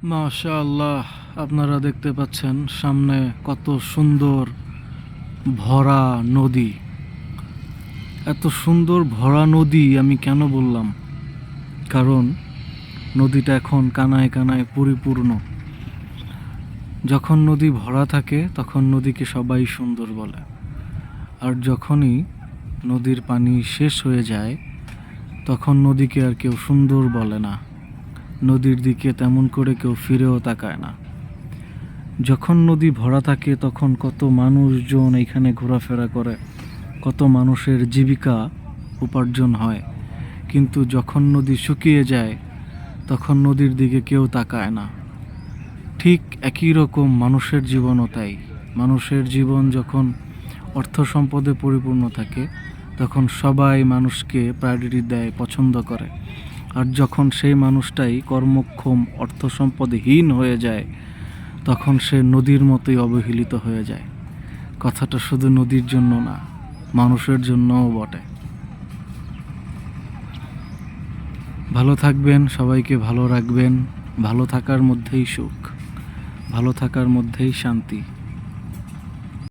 মাশাআল্লাহ, আপনারা দেখতে পাচ্ছেন সামনে কত সুন্দর ভরা নদী। এত সুন্দর ভরা নদী আমি কেন বললাম? কারণ নদীটা এখন কানায় কানায় পরিপূর্ণ। যখন নদী ভরা থাকে তখন নদীকে সবাই সুন্দর বলে, আর যখনই নদীর পানি শেষ হয়ে যায় তখন নদীকে আর কেউ সুন্দর বলে না। নদীর দিকে তেমন করে কেউ ফিরেও তাকায় না। যখন নদী ভরা থাকে তখন কত মানুষজন এখানে ঘোরাফেরা করে, কত মানুষের জীবিকা উপার্জন হয়। কিন্তু যখন নদী শুকিয়ে যায় তখন নদীর দিকে কেউ তাকায় না। ঠিক একই রকম মানুষের জীবনও তাই। মানুষের জীবন যখন অর্থ সম্পদে পরিপূর্ণ থাকে তখন সবাই মানুষকে প্রায়োরিটি দেয়, পছন্দ করে। আর যখন সেই মানুষটাই কর্মক্ষম, অর্থ সম্পদহীন হয়ে যায় তখন সে নদীর মতোই অবহেলিত হয়ে যায়। কথাটা শুধু নদীর জন্য না, মানুষের জন্যও বটে। ভালো থাকবেন, সবাইকে ভালো রাখবেন। ভালো থাকার মধ্যেই সুখ, ভালো থাকার মধ্যেই শান্তি।